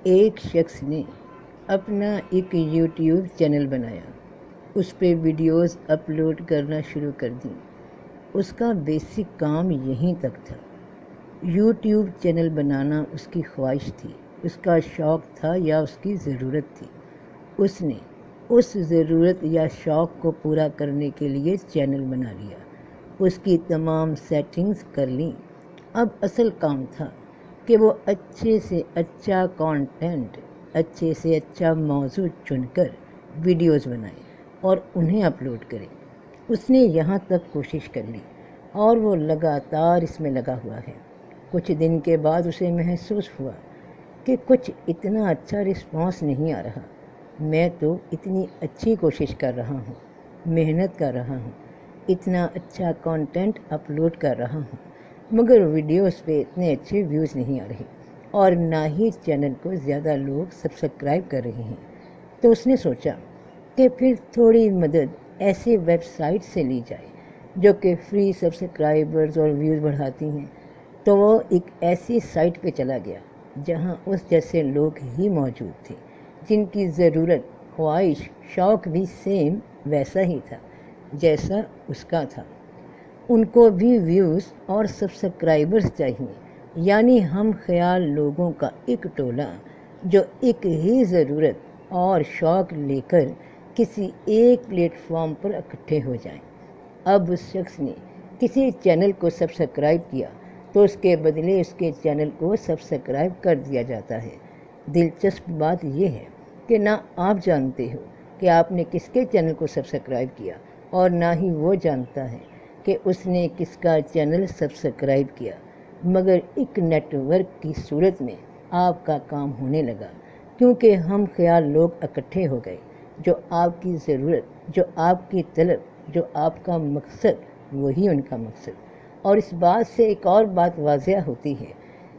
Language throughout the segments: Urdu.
ایک شخص نے اپنا ایک یوٹیوب چینل بنایا، اس پہ ویڈیوز اپلوڈ کرنا شروع کر دیں۔ اس کا بیسک کام یہیں تک تھا۔ یوٹیوب چینل بنانا اس کی خواہش تھی، اس کا شوق تھا یا اس کی ضرورت تھی۔ اس نے اس ضرورت یا شوق کو پورا کرنے کے لیے چینل بنا لیا، اس کی تمام سیٹنگز کر لیں۔ اب اصل کام تھا کہ وہ اچھے سے اچھا کانٹینٹ، اچھے سے اچھا موضوع چن کر ویڈیوز بنائے اور انہیں اپلوڈ کرے۔ اس نے یہاں تک کوشش کر لی اور وہ لگاتار اس میں لگا ہوا ہے۔ کچھ دن کے بعد اسے محسوس ہوا کہ کچھ اتنا اچھا رسپانس نہیں آ رہا۔ میں تو اتنی اچھی کوشش کر رہا ہوں، محنت کر رہا ہوں، اتنا اچھا کانٹینٹ اپلوڈ کر رہا ہوں، مگر ویڈیوز پہ اتنے اچھے ویوز نہیں آ رہے اور نہ ہی چینل کو زیادہ لوگ سبسکرائب کر رہے ہیں۔ تو اس نے سوچا کہ پھر تھوڑی مدد ایسے ویب سائٹ سے لی جائے جو کہ فری سبسکرائبرز اور ویوز بڑھاتی ہیں۔ تو وہ ایک ایسی سائٹ پہ چلا گیا جہاں اس جیسے لوگ ہی موجود تھے، جن کی ضرورت، خواہش، شوق بھی سیم ویسا ہی تھا جیسا اس کا تھا۔ ان کو بھی ویوز اور سبسکرائبرز چاہیے، یعنی ہم خیال لوگوں کا ایک ٹولہ جو ایک ہی ضرورت اور شوق لے کر کسی ایک پلیٹ فارم پر اکٹھے ہو جائیں۔ اب اس شخص نے کسی چینل کو سبسکرائب کیا تو اس کے بدلے اس کے چینل کو سبسکرائب کر دیا جاتا ہے۔ دلچسپ بات یہ ہے کہ نہ آپ جانتے ہو کہ آپ نے کس کے چینل کو سبسکرائب کیا اور نہ ہی وہ جانتا ہے کہ اس نے کس کا چینل سبسکرائب کیا، مگر ایک نیٹ ورک کی صورت میں آپ کا کام ہونے لگا، کیونکہ ہم خیال لوگ اکٹھے ہو گئے۔ جو آپ کی ضرورت، جو آپ کی طلب، جو آپ کا مقصد، وہی ان کا مقصد۔ اور اس بات سے ایک اور بات واضح ہوتی ہے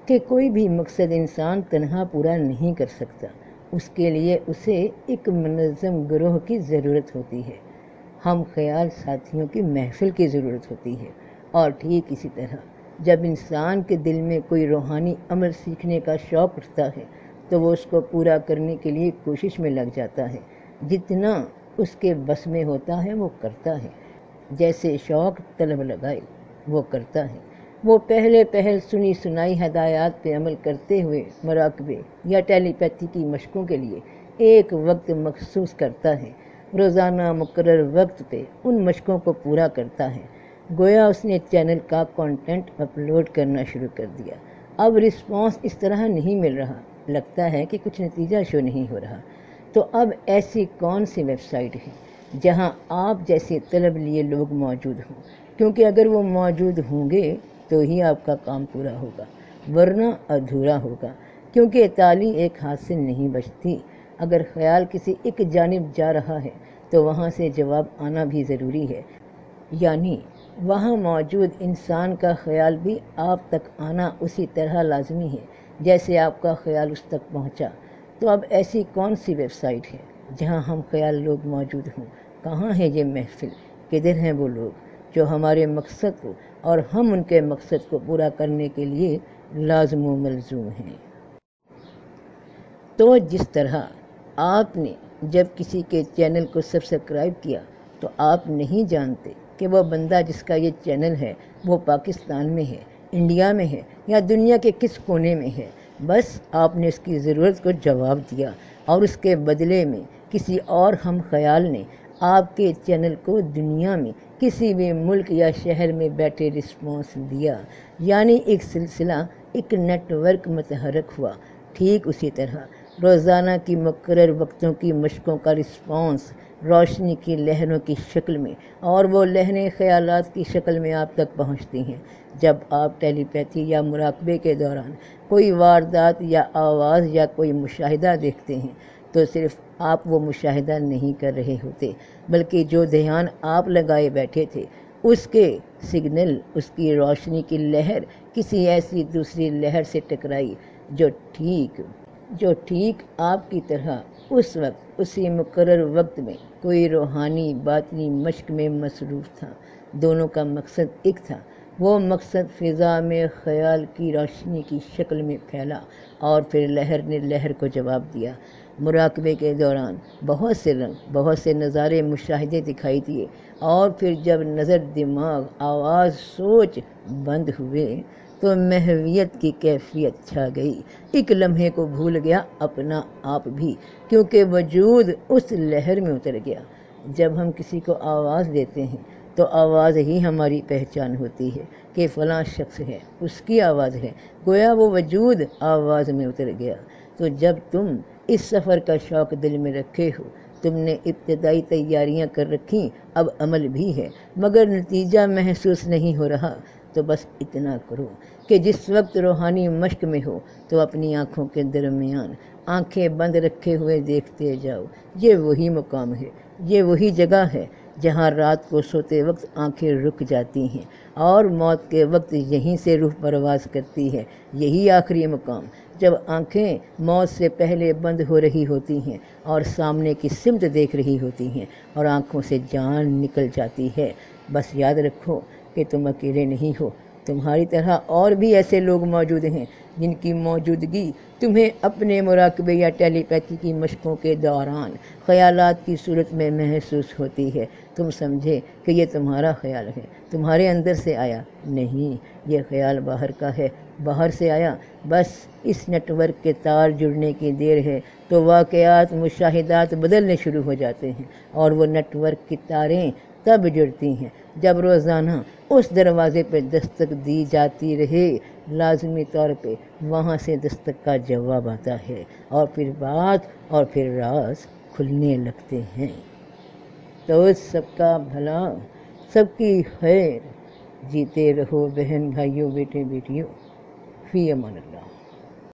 کہ کوئی بھی مقصد انسان تنہا پورا نہیں کر سکتا، اس کے لیے اسے ایک منظم گروہ کی ضرورت ہوتی ہے۔ ہم خیال ساتھیوں کی محفل کی ضرورت ہوتی ہے۔ اور ٹھیک اسی طرح جب انسان کے دل میں کوئی روحانی عمل سیکھنے کا شوق اٹھتا ہے تو وہ اس کو پورا کرنے کے لیے کوشش میں لگ جاتا ہے، جتنا اس کے بس میں ہوتا ہے وہ کرتا ہے۔ جیسے شوق طلب لگائے وہ کرتا ہے۔ وہ پہل سنی سنائی ہدایات پہ عمل کرتے ہوئے مراقبے یا ٹیلی پیتھی کی مشقوں کے لیے ایک وقت مخصوص کرتا ہے، روزانہ مقرر وقت پہ ان مشقوں کو پورا کرتا ہے۔ گویا اس نے چینل کا کانٹینٹ اپلوڈ کرنا شروع کر دیا۔ اب رسپانس اس طرح نہیں مل رہا، لگتا ہے کہ کچھ نتیجہ شو نہیں ہو رہا۔ تو اب ایسی کون سی ویب سائٹ ہے جہاں آپ جیسے طلب لیے لوگ موجود ہوں؟ کیونکہ اگر وہ موجود ہوں گے تو ہی آپ کا کام پورا ہوگا، ورنہ ادھورا ہوگا، کیونکہ تالی ایک ہاتھ سے نہیں بجتی۔ اگر خیال کسی ایک جانب جا رہا ہے تو وہاں سے جواب آنا بھی ضروری ہے، یعنی وہاں موجود انسان کا خیال بھی آپ تک آنا اسی طرح لازمی ہے جیسے آپ کا خیال اس تک پہنچا۔ تو اب ایسی کون سی ویب سائٹ ہے جہاں ہم خیال لوگ موجود ہوں؟ کہاں ہے یہ محفل؟ کدھر ہیں وہ لوگ جو ہمارے مقصد کو اور ہم ان کے مقصد کو پورا کرنے کے لیے لازم و ملزوم ہیں؟ تو جس طرح آپ نے جب کسی کے چینل کو سبسکرائب کیا تو آپ نہیں جانتے کہ وہ بندہ جس کا یہ چینل ہے وہ پاکستان میں ہے، انڈیا میں ہے یا دنیا کے کس کونے میں ہے۔ بس آپ نے اس کی ضرورت کو جواب دیا اور اس کے بدلے میں کسی اور ہم خیال نے آپ کے چینل کو دنیا میں کسی بھی ملک یا شہر میں بیٹھے رسپانس دیا، یعنی ایک سلسلہ، ایک نیٹ ورک متحرک ہوا۔ ٹھیک اسی طرح روزانہ کی مقرر وقتوں کی مشقوں کا رسپانس روشنی کی لہروں کی شکل میں، اور وہ لہریں خیالات کی شکل میں آپ تک پہنچتی ہیں۔ جب آپ ٹیلی پیتھی یا مراقبے کے دوران کوئی واردات یا آواز یا کوئی مشاہدہ دیکھتے ہیں تو صرف آپ وہ مشاہدہ نہیں کر رہے ہوتے، بلکہ جو دھیان آپ لگائے بیٹھے تھے اس کے سگنل، اس کی روشنی کی لہر کسی ایسی دوسری لہر سے ٹکرائی جو ٹھیک آپ کی طرح اس وقت اسی مقرر وقت میں کوئی روحانی باطنی مشق میں مصروف تھا۔ دونوں کا مقصد ایک تھا، وہ مقصد فضا میں خیال کی روشنی کی شکل میں پھیلا اور پھر لہر نے لہر کو جواب دیا۔ مراقبے کے دوران بہت سے رنگ، بہت سے نظارے، مشاہدے دکھائی دیے، اور پھر جب نظر، دماغ، آواز، سوچ بند ہوئے تو محویت کی کیفیت چھا گئی۔ ایک لمحے کو بھول گیا اپنا آپ بھی، کیونکہ وجود اس لہر میں اتر گیا۔ جب ہم کسی کو آواز دیتے ہیں تو آواز ہی ہماری پہچان ہوتی ہے کہ فلاں شخص ہے، اس کی آواز ہے، گویا وہ وجود آواز میں اتر گیا۔ تو جب تم اس سفر کا شوق دل میں رکھے ہو، تم نے ابتدائی تیاریاں کر رکھیں، اب عمل بھی ہے مگر نتیجہ محسوس نہیں ہو رہا، تو بس اتنا کرو کہ جس وقت روحانی مشق میں ہو تو اپنی آنکھوں کے درمیان آنکھیں بند رکھے ہوئے دیکھتے جاؤ۔ یہ وہی مقام ہے، یہ وہی جگہ ہے جہاں رات کو سوتے وقت آنکھیں رک جاتی ہیں اور موت کے وقت یہیں سے روح پرواز کرتی ہے۔ یہی آخری مقام، جب آنکھیں موت سے پہلے بند ہو رہی ہوتی ہیں اور سامنے کی سمت دیکھ رہی ہوتی ہیں اور آنکھوں سے جان نکل جاتی ہے۔ بس یاد رکھو کہ تم اکیلے نہیں ہو، تمہاری طرح اور بھی ایسے لوگ موجود ہیں جن کی موجودگی تمہیں اپنے مراقبے یا ٹیلی پیتھی کی مشقوں کے دوران خیالات کی صورت میں محسوس ہوتی ہے۔ تم سمجھے کہ یہ تمہارا خیال ہے، تمہارے اندر سے آیا نہیں، یہ خیال باہر کا ہے، باہر سے آیا۔ بس اس نیٹ ورک کے تار جڑنے کی دیر ہے تو واقعات، مشاہدات بدلنے شروع ہو جاتے ہیں، اور وہ نیٹ ورک کی تاریں تب جڑتی ہیں جب روزانہ اس دروازے پہ دستک دی جاتی رہے۔ لازمی طور پہ وہاں سے دستک کا جواب آتا ہے، اور پھر بات اور پھر راز کھلنے لگتے ہیں۔ تو سب کا بھلا، سب کی خیر، جیتے رہو بہن بھائیوں، بیٹے بیٹیوں، فی امان اللہ۔